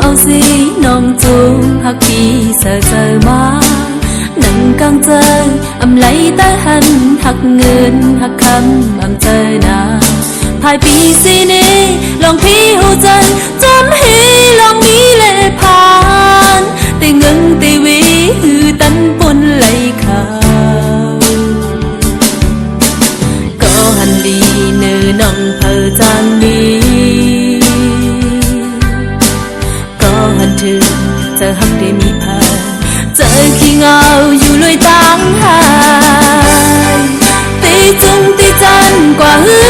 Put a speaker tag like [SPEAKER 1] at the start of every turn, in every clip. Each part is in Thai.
[SPEAKER 1] เอาสิน้องจูฮักพี่เสือมานั่งกลางเจออำไหลตาหันหักเงินหักคำอำเจอนาภายปีสีนี้ลองพี่หูใจจำให้ลองมีเล่ผ่านแต่เงินแต่วีหือตันปนไหลขาก็หันดีเนื้อน้องเพอจางนี้ก็หันถึงจะหักได้มีพาเจอขี้เงาอยู่ลอยตั้งหายตีจุงตีจันกว่าหื้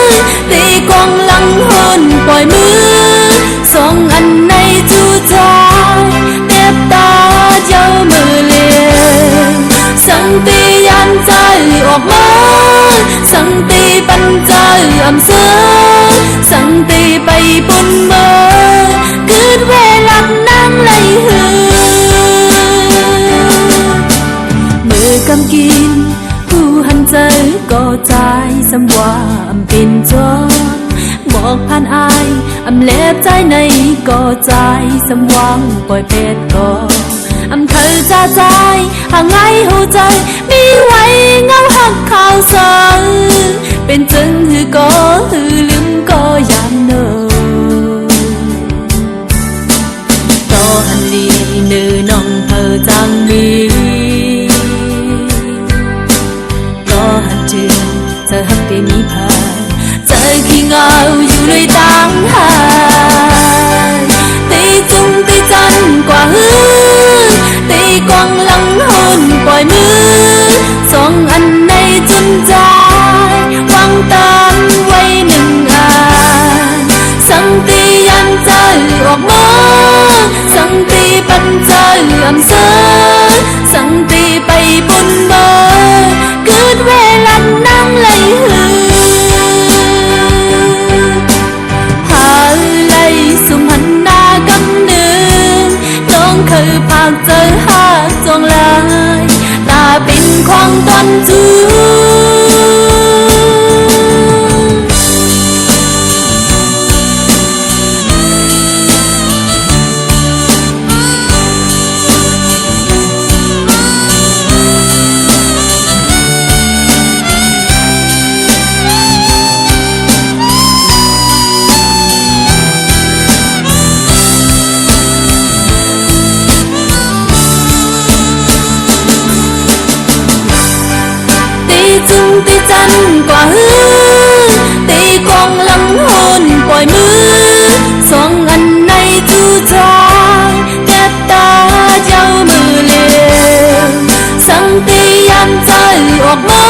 [SPEAKER 1] อตีกองหลังหนปล่อยมือสองอันในจูใจเต็บตาเจ้ามือเลี้ยงสังตียันใจออกมาสังตีปันใจอำเสือสังตีไปปุ่นเบอเกิดเวลักนั่งไหลหือกำกินผู้หันใจก็ใจสำว่าอำเป็นจอบอกผ่านอายอำเล็บใจในก็ใจสำวังปล่อยเป็ดก็อำเธอจะใจหางไงหัวใจมีไว้เงาหักข่าวสารเป็นจึงหือก็หือลืมก็ยามเนอก็หันลีเนื้อน้องเธอจังมีหันเจือเจอหักได้มีพาเจอขี้เงาอยู่เลยตั้งหายตีจุงตีจันกว่าหื้อตีกองหลังหนปล่อยมือสองอันในจุนใจวางตามไว้หนึ่งอันสังตียันใจออกมาสังตีปันใจอำเสือสังตีไปปุ่นเบอเกิดเวลันนั่งไหลหือหาไหลสุมหันหน้ากำเนิดน้องเคยพากเจอหาจองลายตาเป็นของตอนจูจุงตีจันกว่าหื้อตีกองหลังหนปล่อยมือสองอันในจูใจแก้ตาเจ้ามือเลี้ยงสังตียันใจออกมา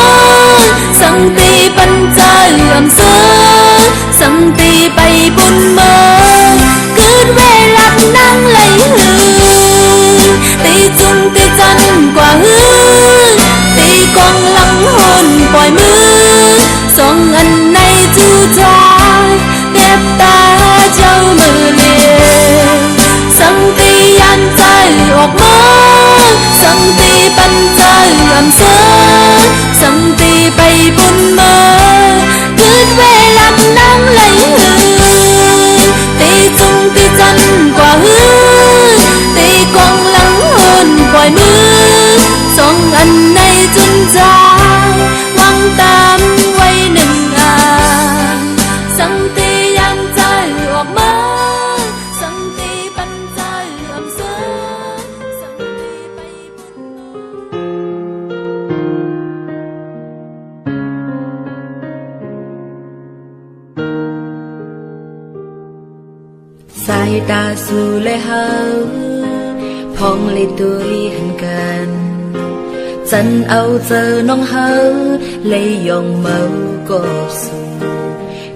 [SPEAKER 1] สังตีปันใจอำเสือสังตีไปปุ่นเบอเกิดเวลักนั่งไหลหือตีจุงตีจันกว่าหื้อตีกองหลังหนปล่อยมือสองอันในจูใจเก็บตาเจ้ามือเลี้ยงสังตียันใจออกมาสังตีปันใจอำเสือสังตีไปปุ่นเบอเกิดเวลักนั่งไหลหือตีจุงตีจันกว่าหื้อตีกองหลังหนปล่อยมือสองอันในจุนใจวางตามไว้หนึ่งอันสังตียันใจออกมาสังตีปันใจอำเสือสังตีไปสายตาสู่เลยเฮาพองเลยตัวหันกันจันเอาเจอน้องเฮาเลยยองเมาก็สู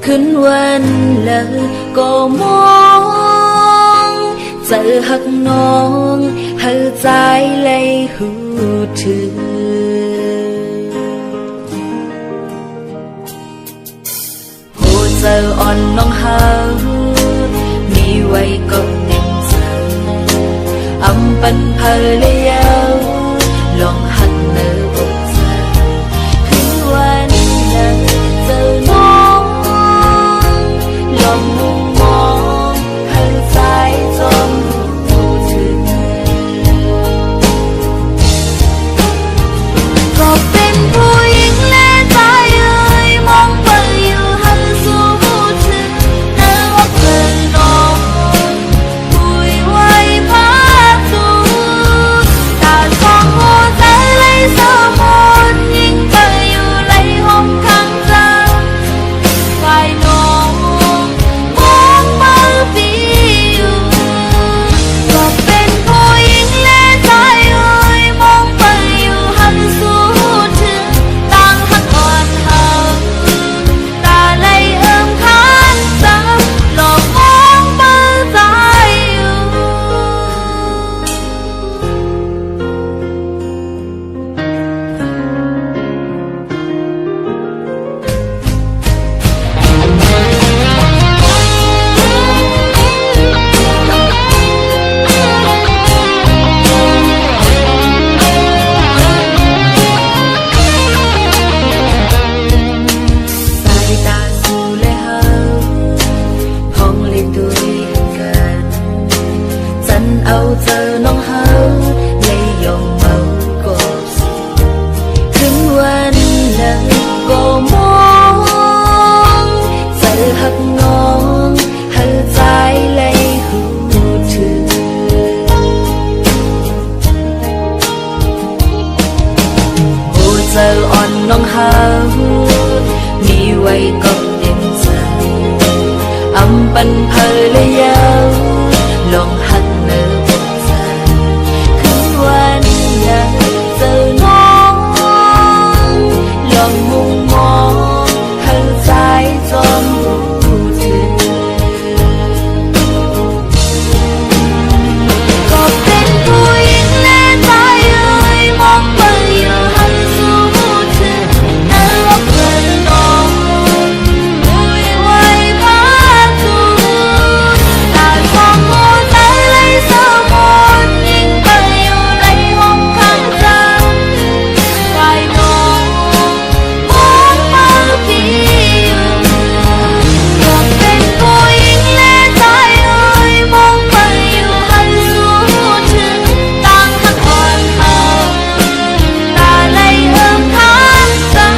[SPEAKER 1] ขึ้นวันเลยก็มองเจอหักน้องเฮาใจเลยหูถึงหัวเจออ่อนน้องเฮามีไว้ก็เต็มใจอำปันเพลเลียวลองหันเนื้ออกใจขึ้นวันนั้นเจอน้องลองมุมมองหันใจจอม hấp ngon hơ trái lấy hữu trừ ô giờ on nong hơ mi quay cọc đêm giờ âm bần phơi lấy dấu lòng hắt nở một giờ cứ quan là giờ nón lòng mùng mò hơ trái giom hữu trừ cọc tên vui lên tay ơi mong bao nhiêu hân du trừ nở ốc gần đó vui quay phá thu ta còn muốn tới lấy sơ môn nhưng bao nhiêu lấy hông khăn răng vài nón muốn bao kỷ cọc tên vui lên tay ơi mong bao nhiêu hân du trừ tăng khắc hoàn hảo ta lấy ơn khát tâm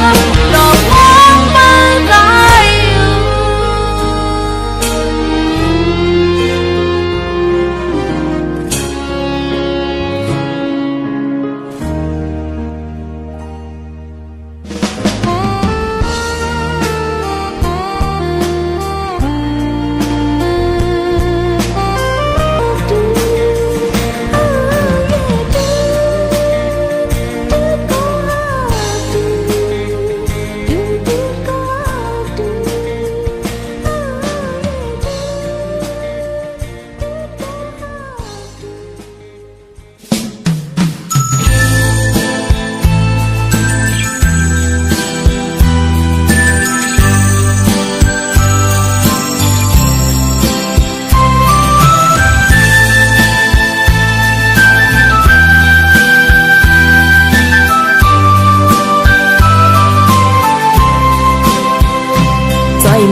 [SPEAKER 1] lòng muốn bao gái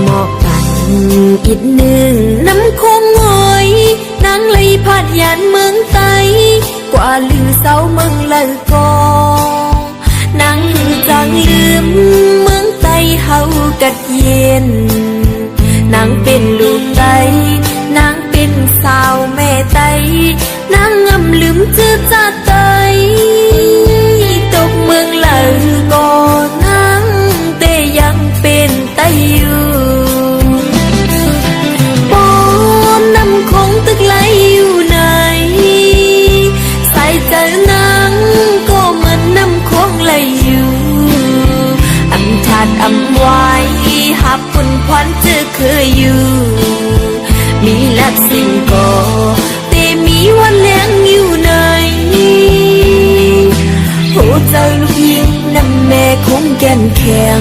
[SPEAKER 1] mọc cành ít nương nắm khôn ngồi nắng lấy phát dàn mương tay quả lư sau mương lời co nắng giang lướm mương tay hậu cật yên nắng bên lụt tay nắng bên sao mẹ tay nắng ngầm lướm chưa ra tay tục mương lời co nắng tê yang bên tay tức lấy yêu này sai tới nắng có mình năm khoang lấy yêu âm thạt âm hoài hạp quân khoan chưa khơi yêu mi lạp sinh có tê mi hoan lén yêu này hỗ trợ lúc yên năm mẹ cũng ghen khen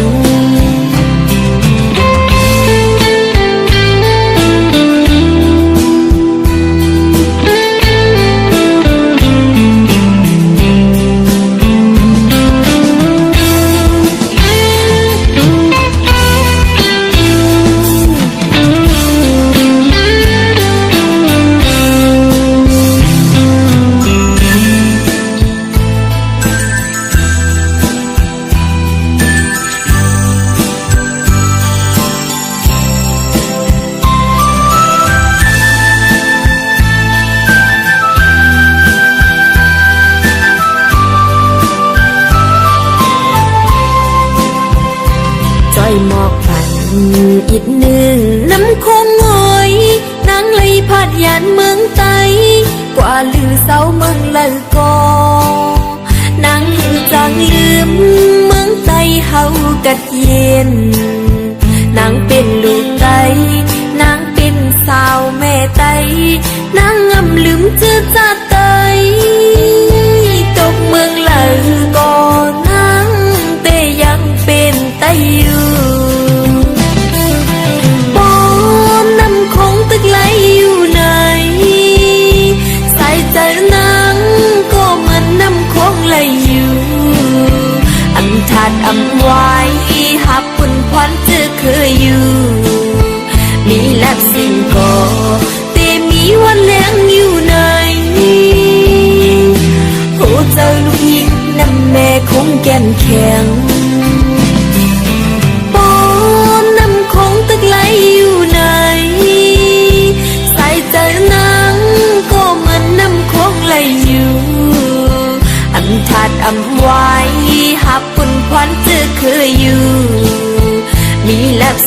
[SPEAKER 1] mọc cành ít nương nắm khôn ngồi nắng lấy phát dàn mương tay quả lư sau mương lời co nắng giang lướm mương tay hậu cật yên nắng bên lụt tay nắng bên sao mẹ tay nắng ngầm lướm chưa ra tay tục mương lời co nắng tê yang bên tay tức lấy yêu này sai tới nắng có mình năm khoang lấy yêu âm thạt âm hoài hạp quân khoan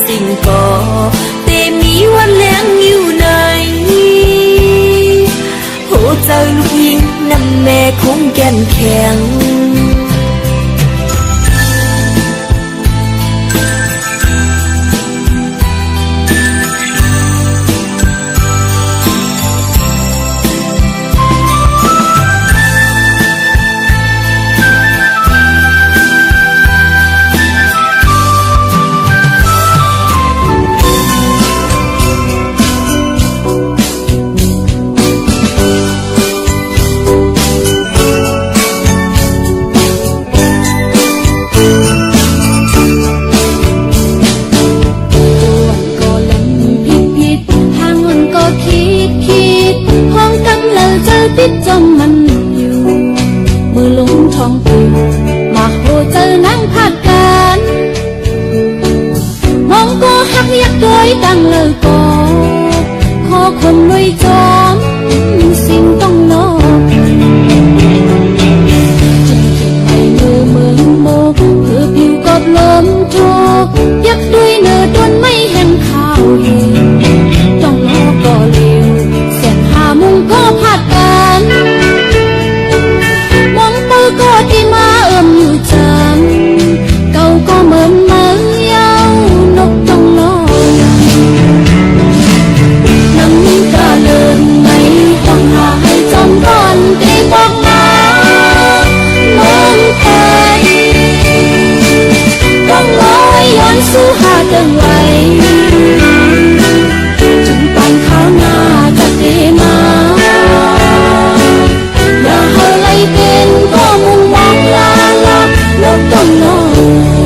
[SPEAKER 1] สิ่งก่อแต่มีวันแรงอยู่ในหัวใจลูกยิงน้ำแม่คงแก่นแข็งติดจมมันอยู่มือลุงทองผิวมาโหเจอนั่งพักกันมองก็หักยักโดยดังเลยก็ขอคนไว้จอมสิ่งต้องนอกจนเก็บไปมือเมืองโมเพื่อผิวกอบลมโชกยักด้วยเนื้อดวนไม่เห็นข้าวเห็นต้องรอก็เร็วเส้นหามุงก็พัดกันมองเปิดก็ที่มาอยู่จังเก่าก็เหมือนเมื่อยาวนกต้องรอน้ำตาเลินไม่ต้องหาให้จมก่อนตีบอกมาเมืองไทยต้องลอยย้อนสู่หาดังไว้จึงปั่นข้าวหน้าจากเดมาอย่าให้ไหลเป็นก็มุ่งมองลาลาโลกต้องนอน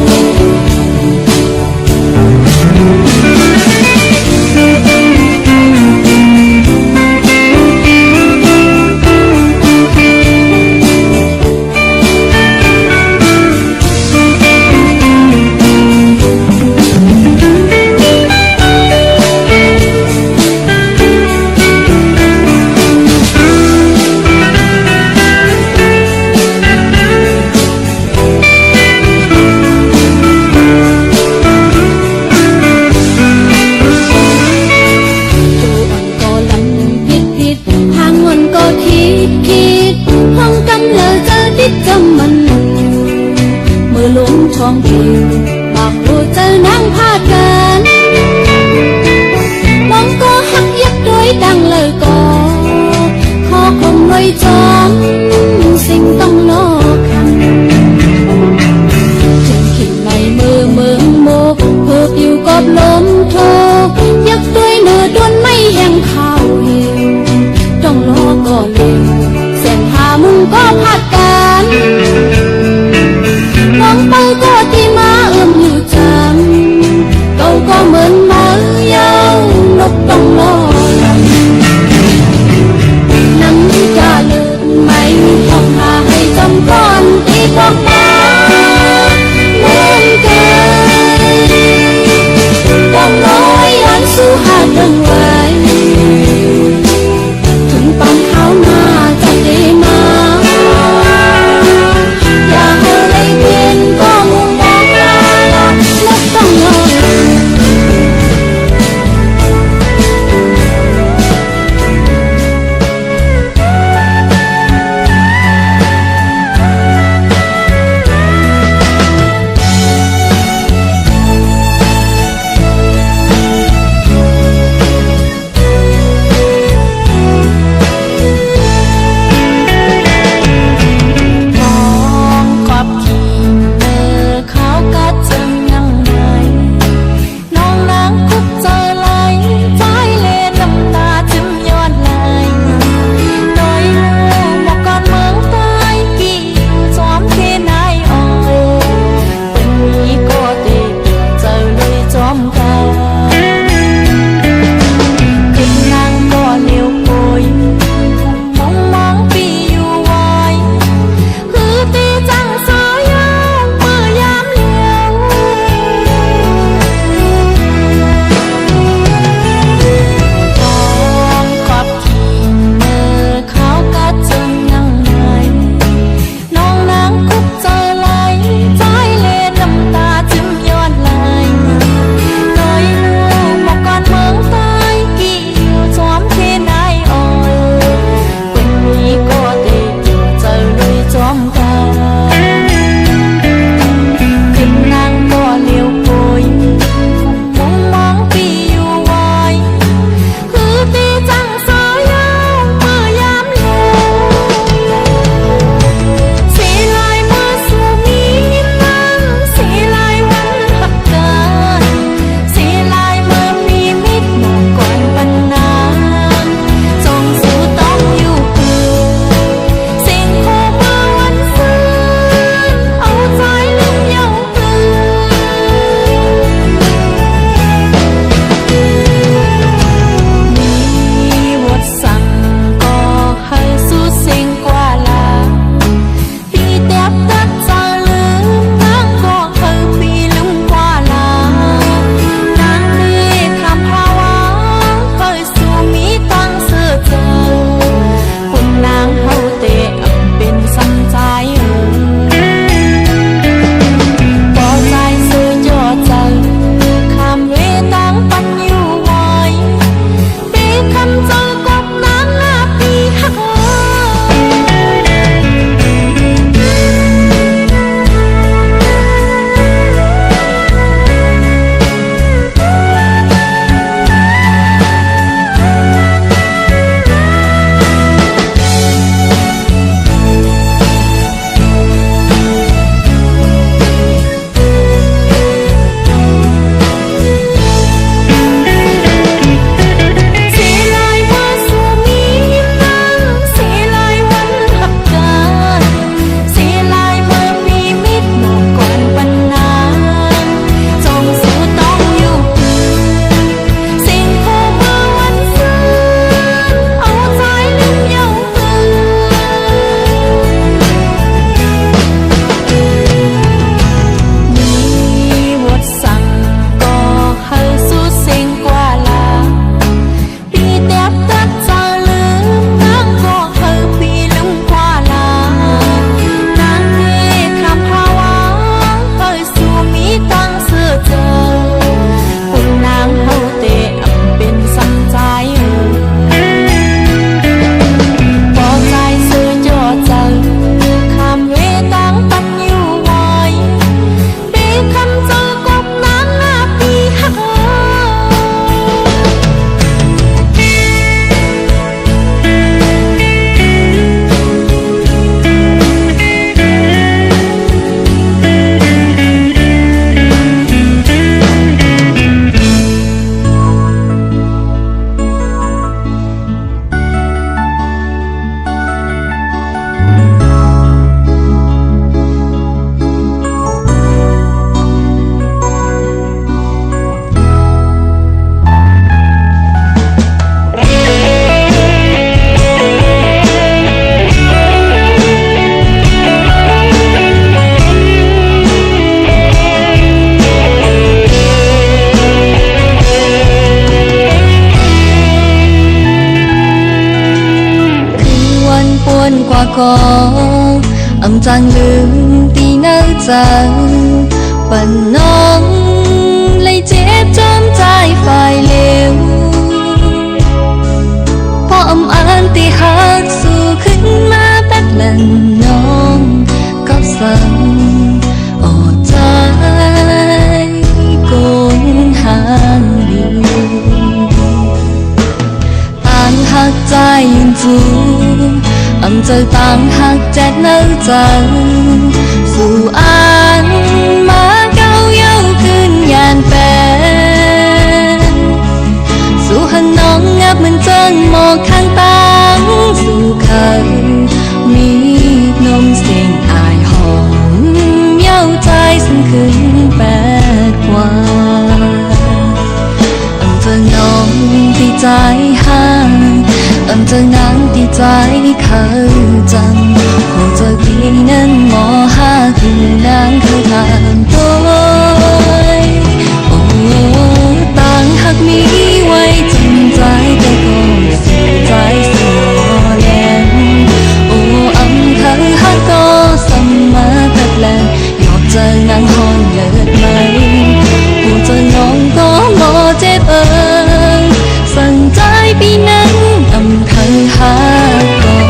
[SPEAKER 1] จำมันมือล้วงทองผิวบากหัวใจนั่งพาดกันมองก็หักยักโดยดังเลยก็ขอคงไว้จอมสิ่งต้องรอคันจึงขิดในมือเมืองโมกเพื่อผิวกอบลมโทยักด้วยเนื้อด้วนไม่แห้งข้าวเหี่ยวต้องรอก็เร็วเส้นหามุงก็พัดกันมองไปก็ที่มาอยู่จัง chàng lương tí nơ giờ phần nón lấy chết trong trái phải liềuพออันที่หักสู่ขึ้นมาแป๊บละน้องก็สั่งอดใจกงหางอยู่ต่างหักใจยืนฟูtrời tàn hạt chết nở dần dù an má cao dấu cơn nhàn bèn dù hình nón ngáp mình chân một khăn tán dù khơi mi nôm xinh ai hòm nhau trái xin khinh bẹt qua trời nón thì trái hàng trời nắng thì trái khơi chẳng hồ trời khi nên mò ha thì đang khơi thàn tôi tàng hạt mi quay chân trái tay còn sự trái sửa đen âm khơi hát có sầm má thật là ngọt trời nắng hòn lợt mây hồ trời non có mò chết ơi sân trái bi nắng âm khơi hát có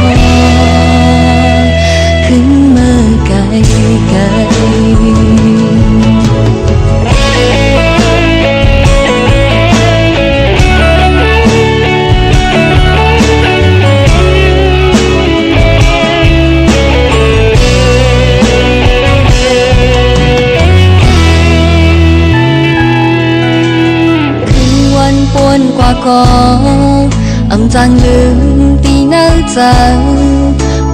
[SPEAKER 1] ขึ้นเมื่อไกลไกลกว่าก็จางลืมตีเนื้อเจ้า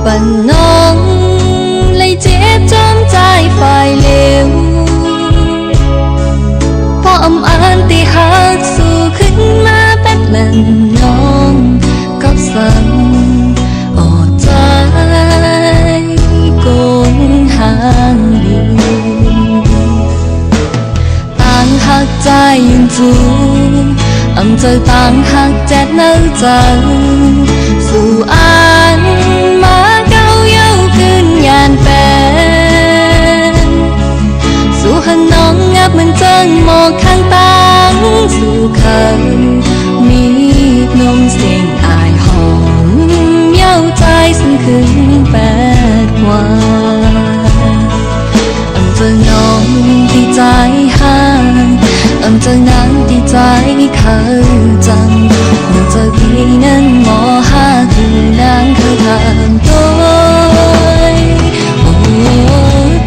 [SPEAKER 1] ปั่นน้องเลยเจ็บจนใจฝ่ายเลวพออันที่หักสู่ขึ้นมาแป๊บละน้องก็สั่งอดใจกงหางอยู่ต่างหักใจยืนฟูtrời tàn hạt chết nở dần dù an má cao dấu cơn nhàn bèn dù hình nón ngáp mình chân một khăn tán dù khơi mi nôm xinh ai hòm nhau trái xin khinh bẹt qua trời nón thì trái hàng trời nắng thì trái khơi chẳng hồ trời khi nên mò ha thì đang khơi thàn tôi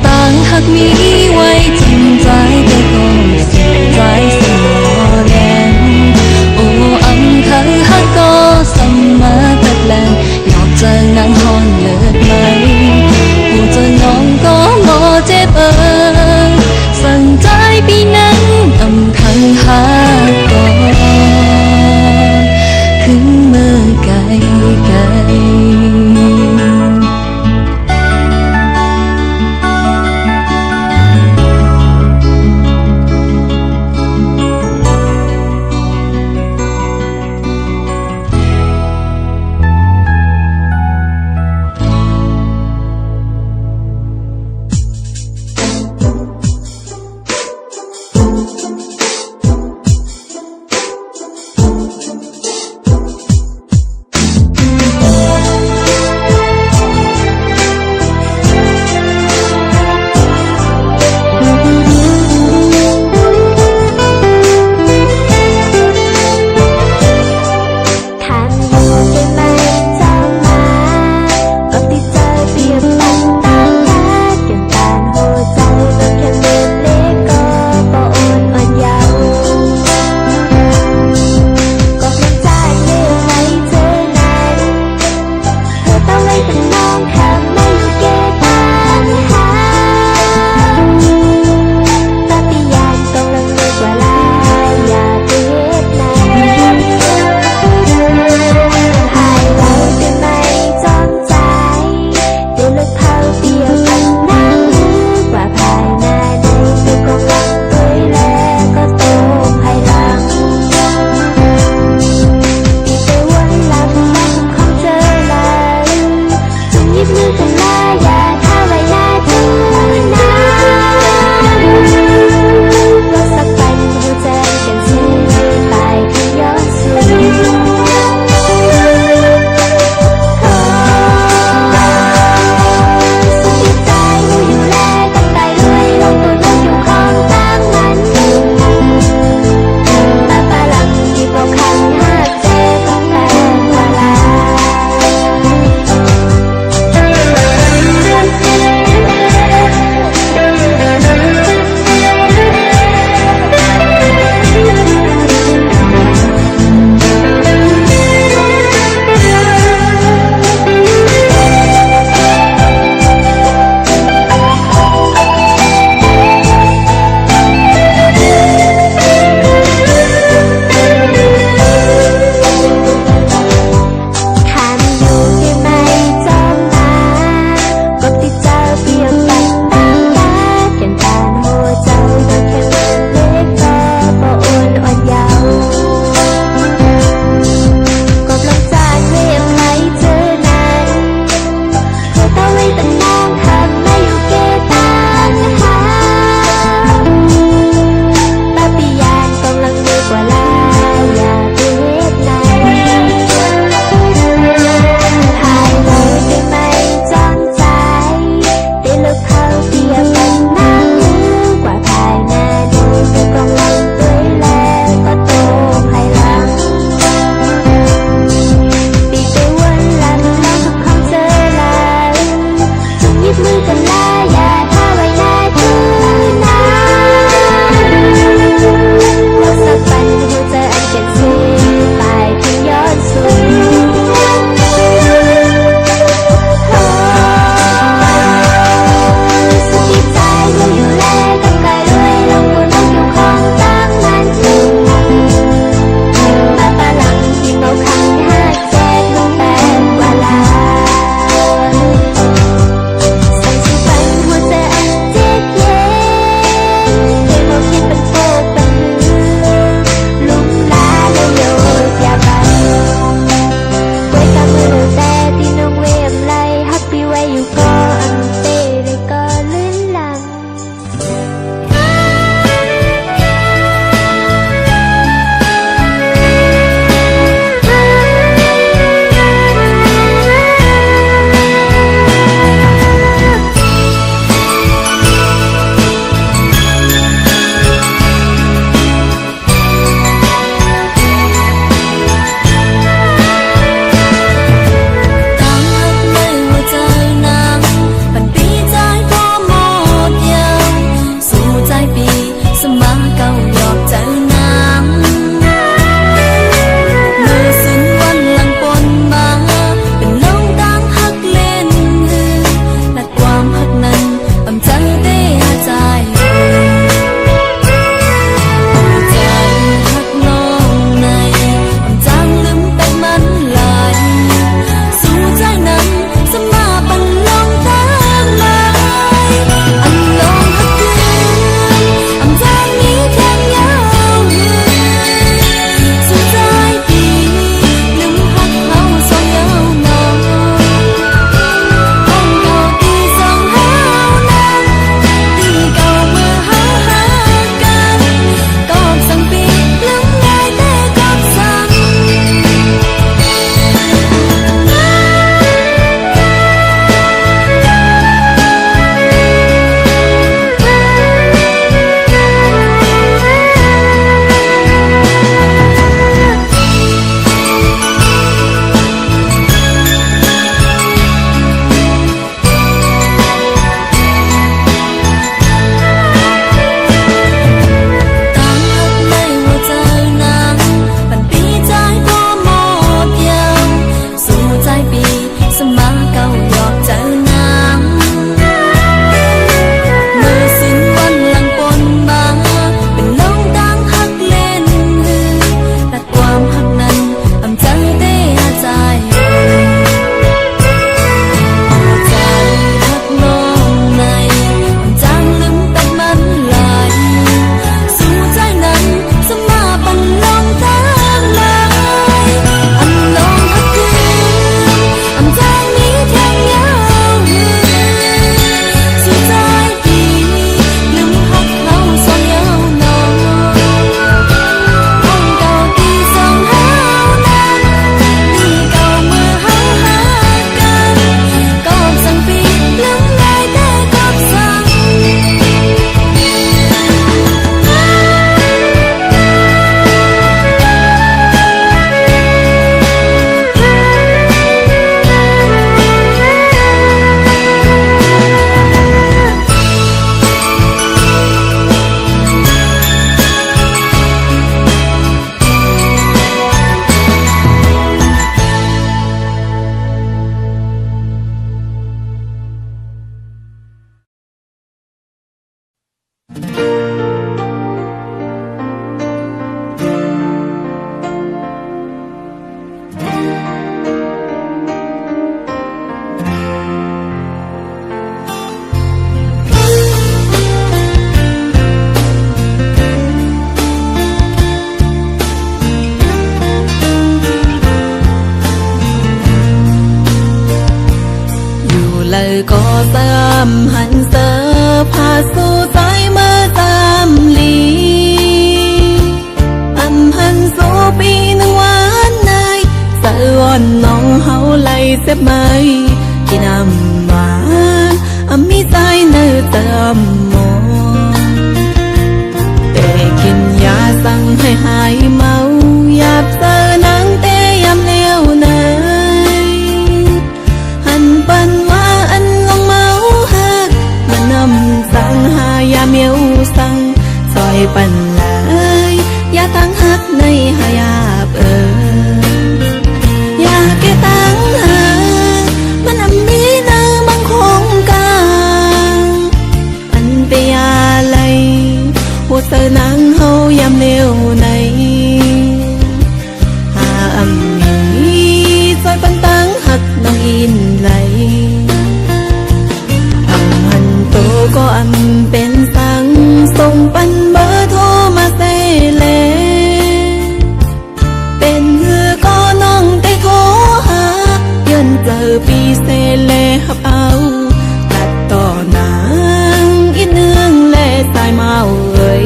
[SPEAKER 1] tàng hạt mi quay chân trái tay còn sự trái sửa đen âm khơi hát có sầm má thật là ngọt trời nắng hòn lợt mây hồ trời non có mò chết ơi sân trái bi nắng âm khơi hát cóขึ้นเมื่อไกลไกล ำหันเสอพาสู่ใจเมื่อจำลีอำหันสู่ปีหนึ่งวันในสะอ่อนน้องเฮาไหลเสียไหมกินอำหวานอำมีใจเนื้อเติมมแต่กินยาสั่งให้หายเมาหยาบเจอนังเตยำเลี้ยวไหนหันปันว่าอันลงเมาหักมานำสั่งหายาเมียวสั่งซอยปันเลยยาตั้งหักในหายาบอยากแก่ตั้งหามันมีเนื้อมังคงกลางอันเตียไหลหัวเสนางเฮายามเลี้ยวในหาอำมีซอยปันตั้งหักน้องอินไหลอำหันโตก็อำเป็นสังส่งปันเบอร์โทรมาเซเลเป็นคือก็น้องได้โทรหาย้อนเจอปีเซเลหับเอาตัดต่อนางอีเนืองและสายเมาเอ่ย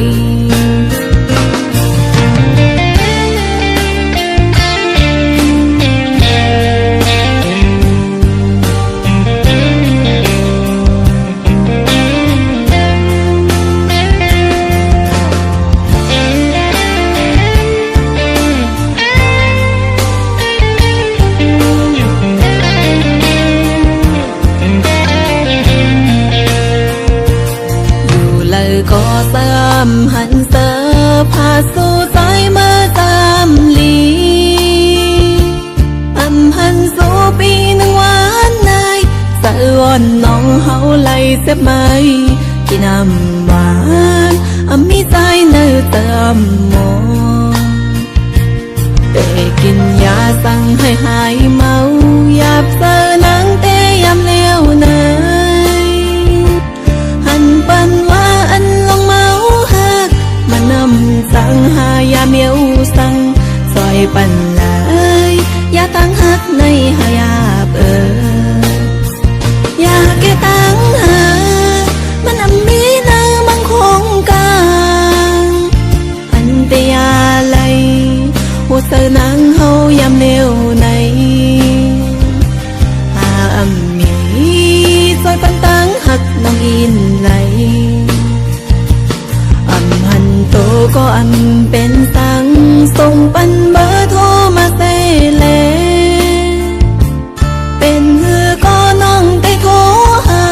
[SPEAKER 1] ก็เสริมหันเสอพาสู่ใจเมื่อจำลีอำหันสู่ปีหนึ่งวันในสะอ่อนน้องเฮาไหลเสียไหมกินอำหวานอำมีใจเนื้อเติมมแต่กินยาสั่งให้หายเมาหยาบเจอนังเตยำเลี้ยวไหนหันปันว่าอันลงเมาหักมานำสั่งหายาเมียวสั่งซอยปันเลยยาตั้งหักในหายาบอยากแก่ตั้งหามันมีเนื้อมังคงกลางอันเตียไหลหัวเสนางเฮายามเลี้ยวในหาอำมีซอยปันตั้งหักน้องอินไหลอำหันโตก็อำเป็นสังส่งปันเบอร์โทรมาเซเลเป็นคือก็น้องได้โทรหา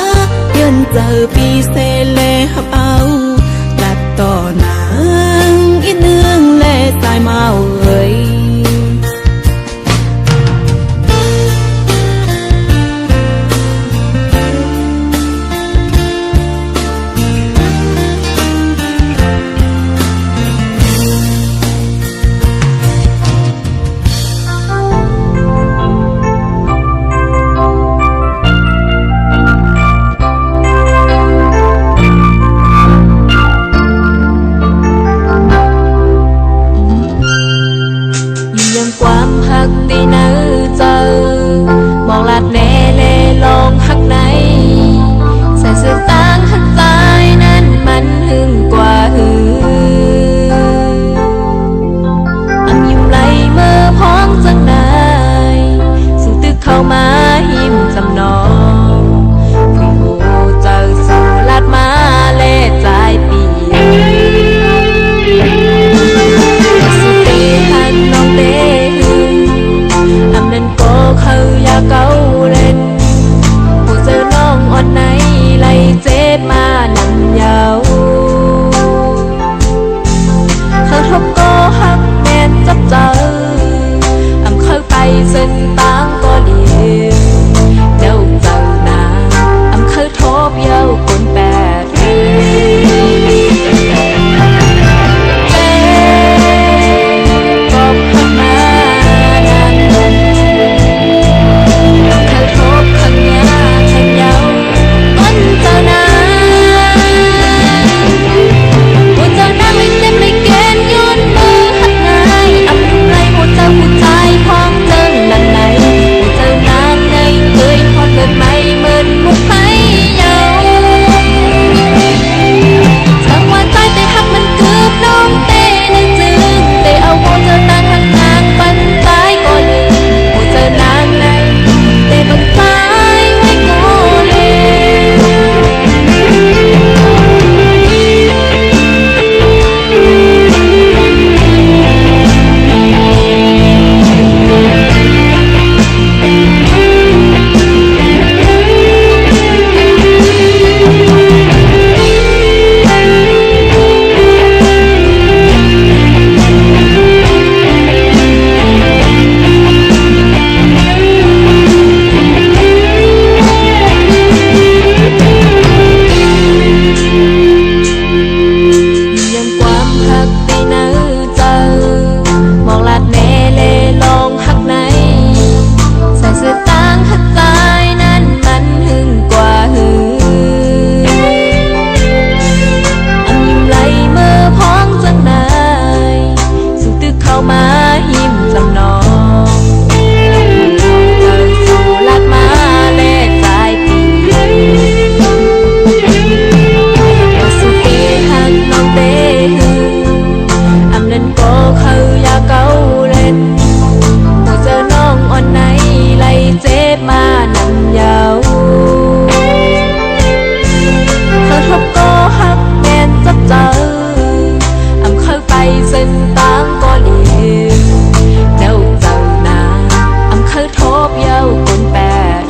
[SPEAKER 1] ย้อนเจอปีเซเลหับเอาตัดต่อนางอีเนืองและสายเมาเอ่ยความหักที่เนื้อเจอมองลาดแน่เลลองหักในใส่เสื้อต่างหักใจนั้นมันหึงกว่าหืออำยิ้มไหลเมื่อพ้องจังนายซึ่งตึกเข้ามาหิมจำนองคุยหูเจอสู่ลาดมาเล่ใจปีสุดเตหันน้องเตเขาอยากเกาเล่นผู้เจอน้องอ่อนในไหลเจ็บมานำยาวเขาทบก็หักแน่นจับเจออำเข้าไปเส้นต่างก็เดียว มาหิมจำนองเจอสู่ลัดมาเลสายตีเราสุขีหักน้องเต้ฮืออำนั้นก็เขาอยากเกาเล่นผู้เจอน้องอ่อนไหนไล่เจ็บมานำยาวเธอทบก็หักแม่นจับเจออำเข้าไปเส้นตางก็เลียวเจ้าเจ้านาอำเข้าทบเย้าคนแปด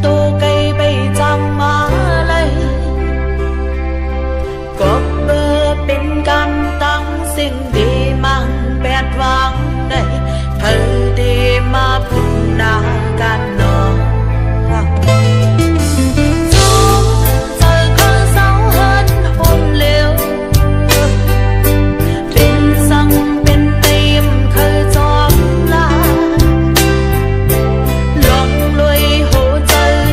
[SPEAKER 1] tô cây bay trăm má lay có bơ bên cam tăng sinh đi mang bẹt vang đây thơ đi mà phun na can nóใจ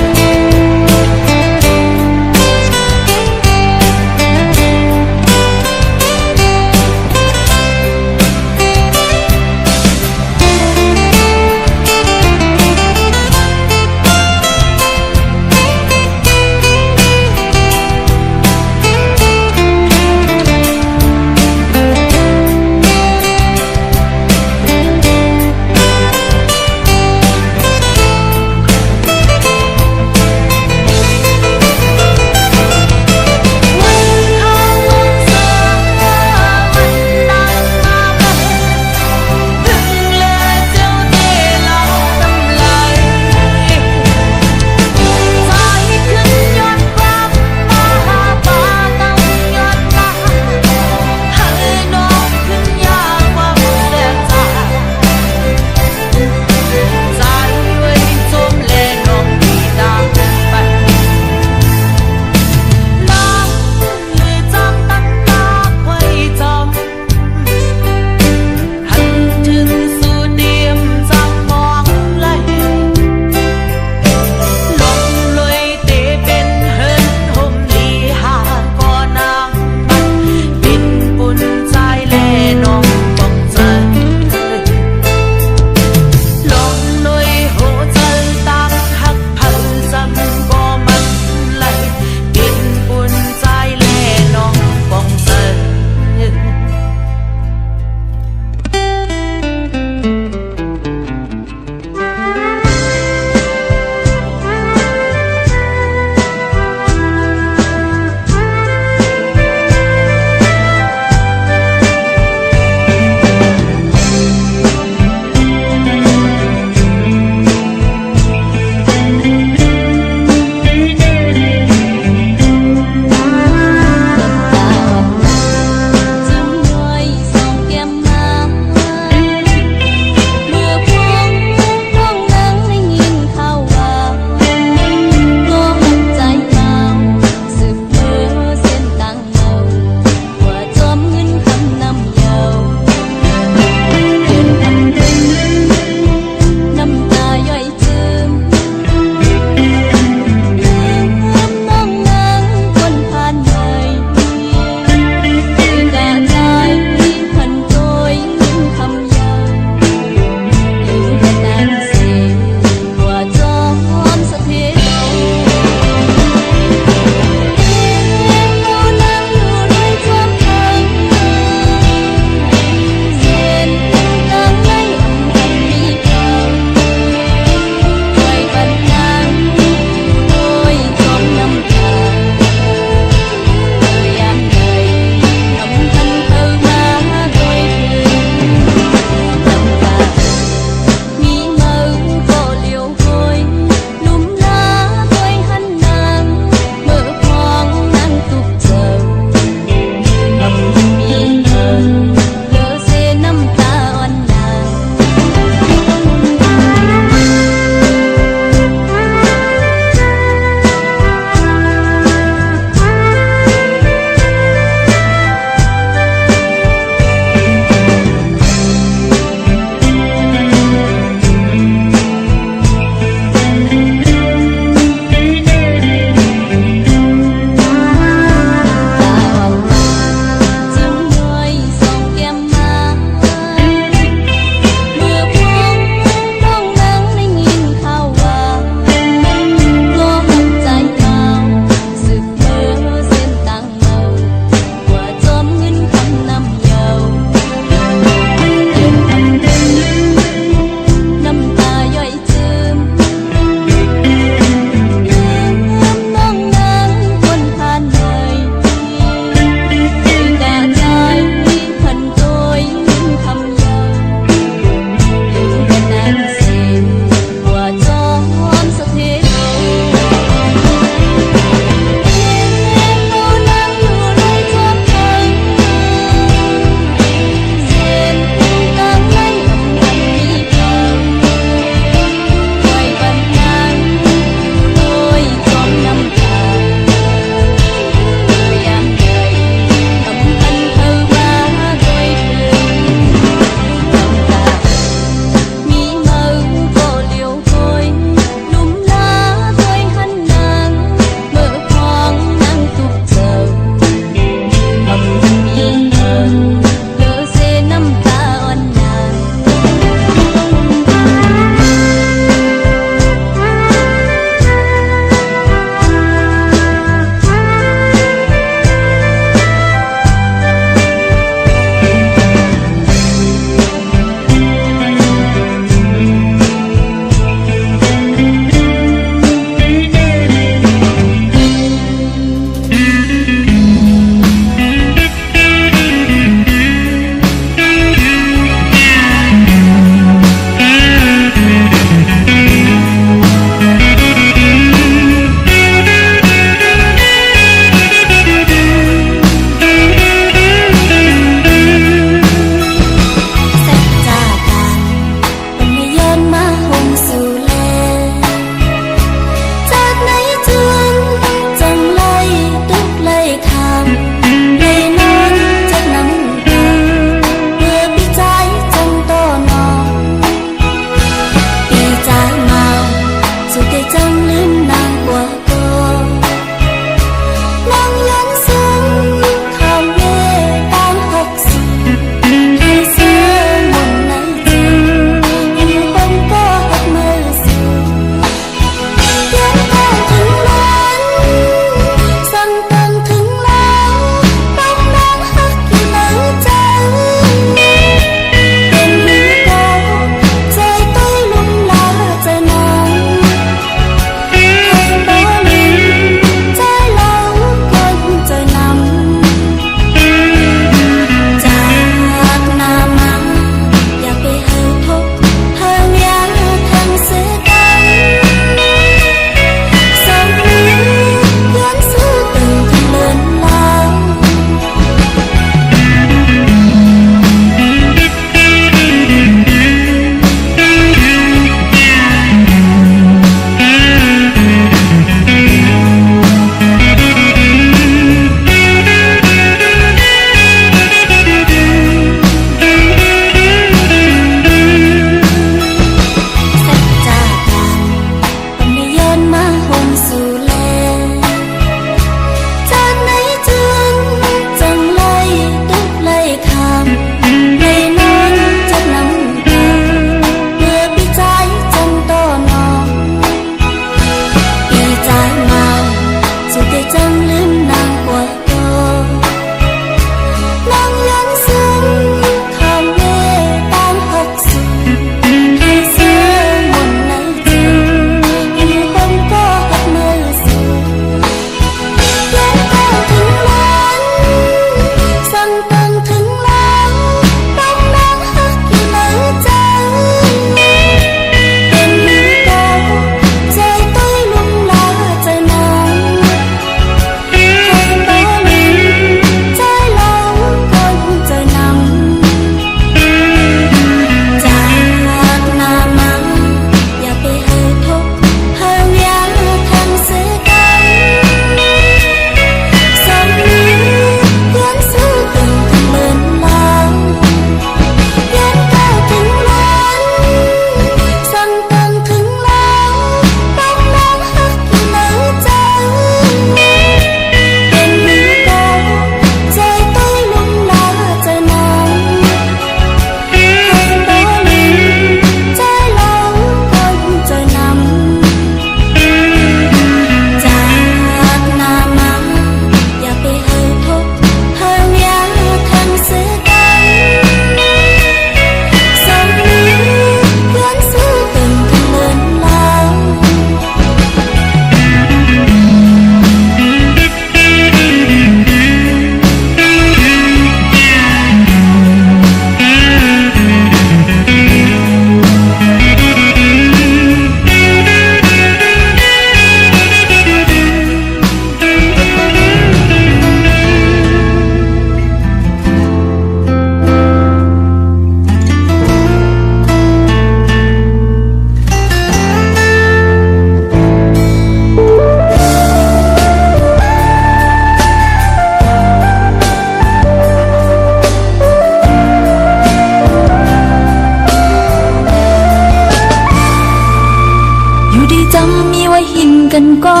[SPEAKER 1] ไว้หินกันก็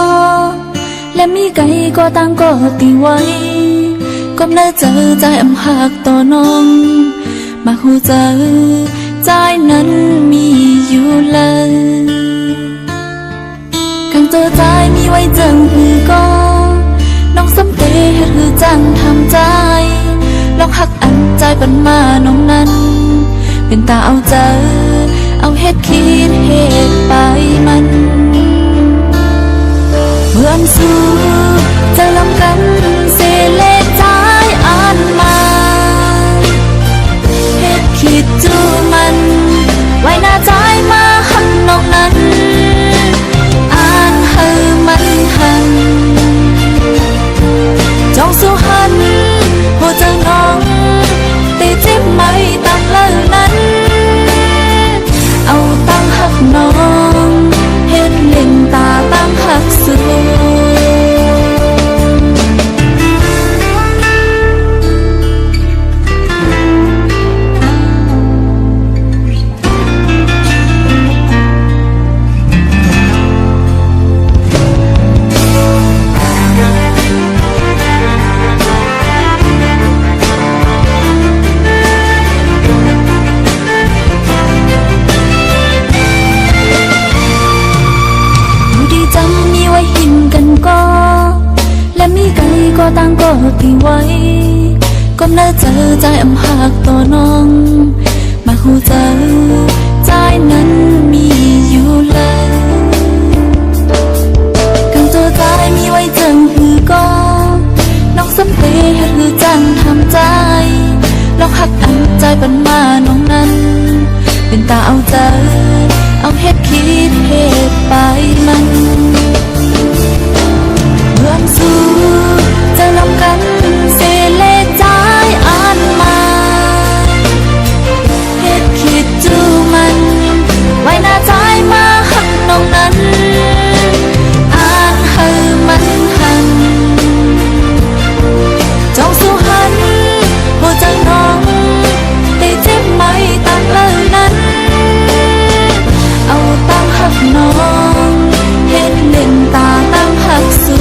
[SPEAKER 1] และมีไก่ก็ต่างก็ตีไว้ก้มหน้าเจอใจอำหักต่อน้องมาหูเจอใจนั้นมีอยู่เลยกังตัวใจมีไว้จังหือก็น้องสำเตเฮ็ดหือจังทำใจลองหักอันใจปันมาน้องนั้นเป็นตาเอาเจอเอาเฮ็ดคิดเฮ็ดไปมันเมื่อนสู้เจอลำกันเสเลใจอ่านมาเฮ็ดคิดจูมันไว้หน้าใจมาหักน้องนั้นอ่านเฮอมันหันจองสู้หันหัวใจน้องตีจิ้มไม่ตักเลยนั้นเอาตั้งหักน้องเฮ็ดเล่นตาตั้งหักสูและมีไก่ก็ต่างก็ตีไว้ก้มหน้าเจอใจอำหักต่อน้องมาหูเจอใจนั้นมีอยู่เลยกังตัวใจมีไว้จังหือก็น้องสำเตเฮ็ดหือจังทำใจลองหักอันใจปันมาน้องนั้นเป็นตาเอาเจอเอาเฮ็ดคิดเฮ็ดไปมันเมื่อนสู้เจอลำกันเสเลใจอ่านมาเฮ็ดคิดจูมันไว้หน้าใจมาหักน้องนั้นอ่านเฮอมันหันจองสู้หันหัวใจน้องตีเจ็บไม่ตักเลยนั้นเอาตั้งหักน้องเฮ็ดเล่นตาตั้งหักสู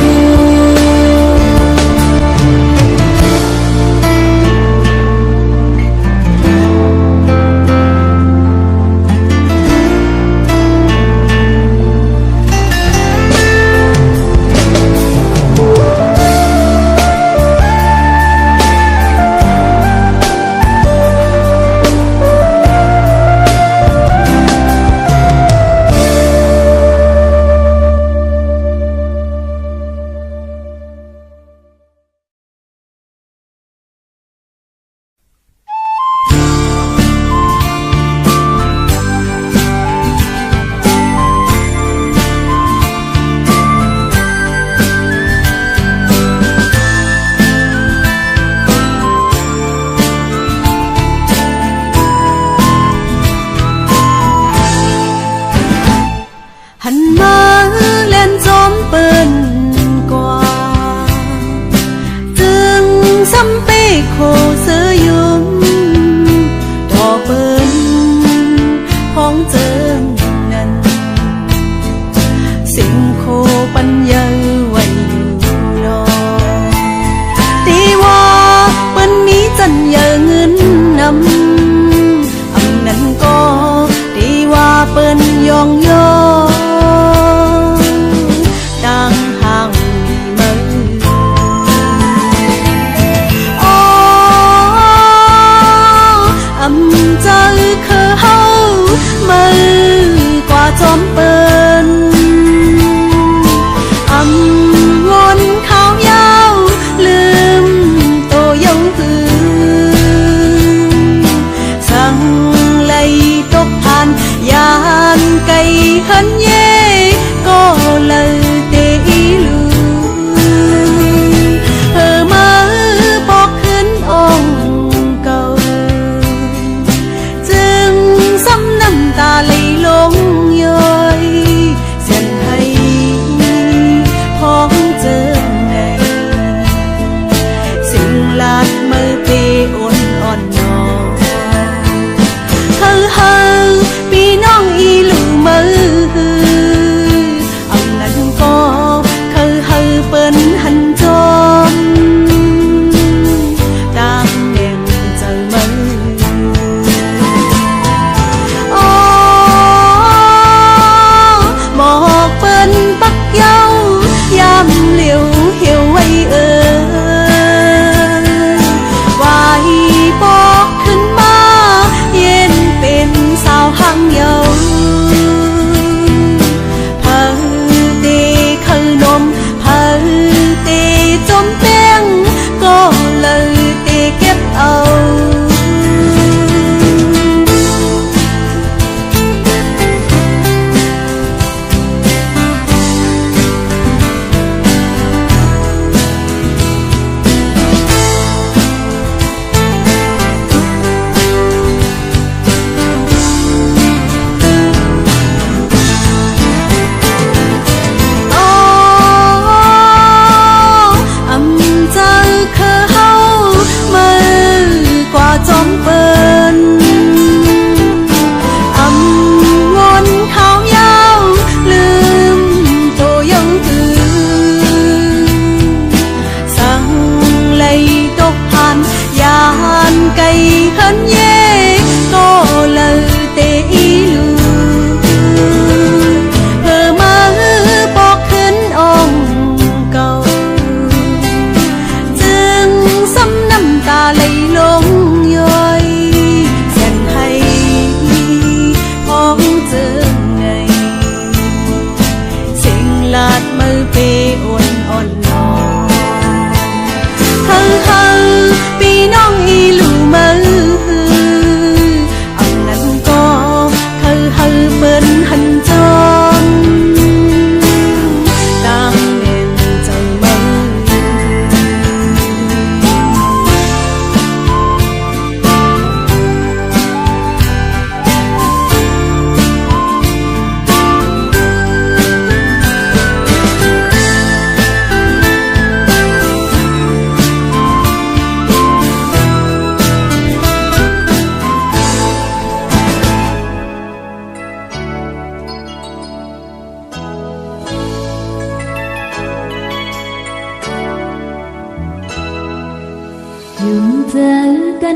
[SPEAKER 1] มือ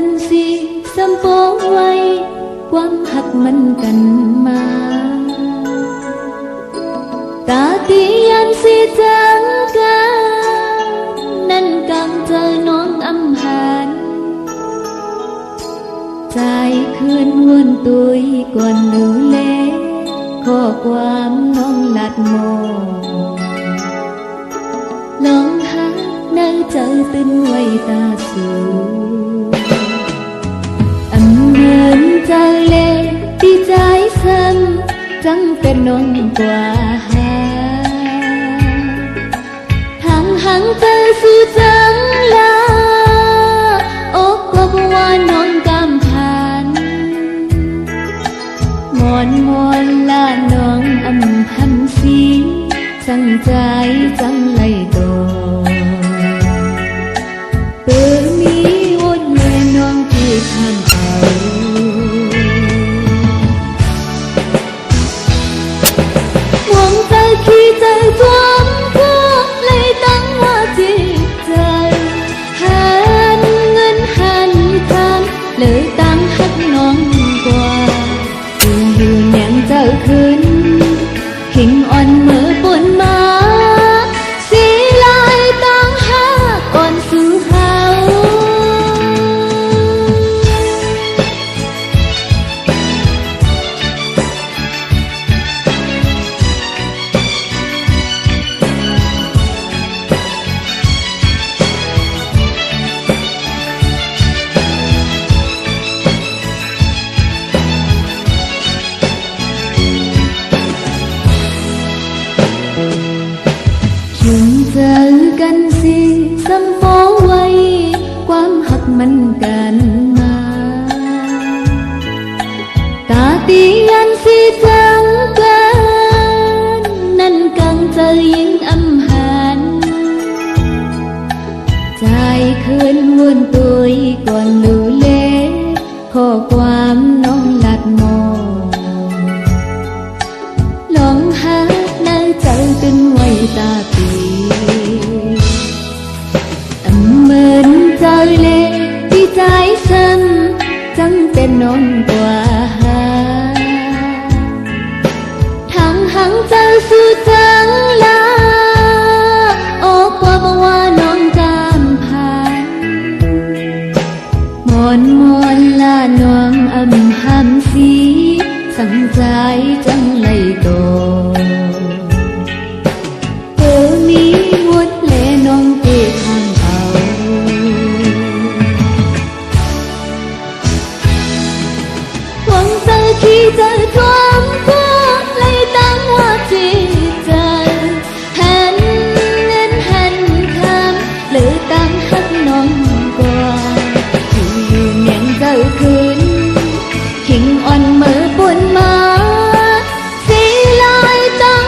[SPEAKER 1] กันสิสัมโปไว้ความหักมันกันมาตาตียันสิจังกันนั่นกังเจอน้องอำหารใจคืนวนตุยก่อนดูแลข้อความน้องหลัดโมลองหักในใจตื่นไว้ตาสูอันเหมือนใจเล่ที่ใจซ้ำจังเป็นน้องกว่าหาทางหังเจอสู่จังลาอกก็บว่าน้องกำผ่านมอนมอนลาน้องอำพันสีสั่งใจจังไลโตเปิดมีวนเมื่อน้องที่ทำเอาหวังใจขี้ใจความพวกเลยตั้งว่าจิตใจหันเงินหันทางเลยตั้งหักน้องกว่าอยู่ยังเจ้าคืนหิงอ่อนเมื่อปนมาสีลายตั้งหักอ่อนสู่เฮาถึงเจอกันสิสัมโปไว้ความหักมันกันมาตาตียันสิจังกันนั่นกังเจอยิ่งอำหารใจคืนวนตุยก่อนดูเลข้อความน้องหลัดโมลองหาในใจตึงไว้ตาตีเหมือนใจเล่ที่ใจซ้ำจังเป็นน้องกว่าหาทางหังใจสู่จังลาโอ้กว่าบ่ว่าน้องกำผ่านมอนมอนลาน้องอำหำสีสั่งใจจังไลโตมีวดเลน้องเกทางเอาหวังใจขี้ใจความพวกเลยตั้งว่าจิตใจหันเงินหันคำหรือตั้งหักน้องกว่าอยู่เมียงเจ้าคืนขิงอ่อนเมื่อปนมาสีลายตั้ง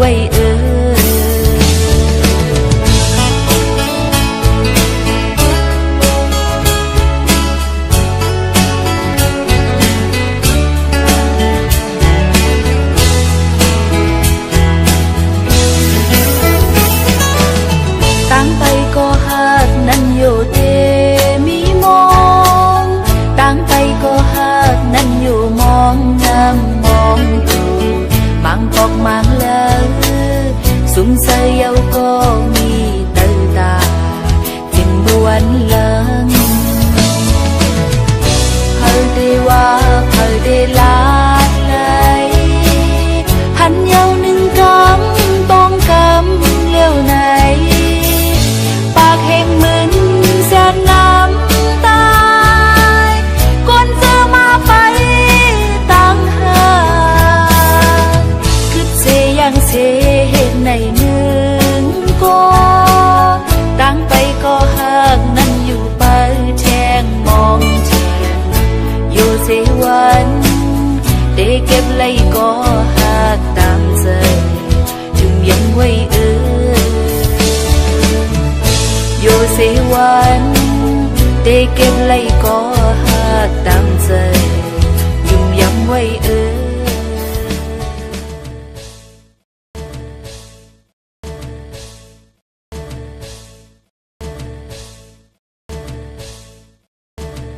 [SPEAKER 1] ว้ตั้งไปก็หักนั่นอยู่เตมีมองตั้งไปก็หักนั่นอยู่มองน้ำมองดูมังปอกมังเลยสุมเสยเยาก็มีเติตาจินบวนเลิงเฮาได้ว่าเฮาได้ลาเลยหันเยาหนึ่งกำต้องกำเลี้ยวไหนปากแห่งมึนแสนน้ำตายก่อนจะมาไปตั้งหากคือเสยังเสเหตุในหนึ่งก็ตั้งไปก็หักนั่นอยู่ไปแช่งมองแช่งอยู่เสวันได้เก็บไล่ก็หักตามใจจุงยังไว้อยู่เสวันได้เก็บไล่ก็หักตามใจจุงยังไว้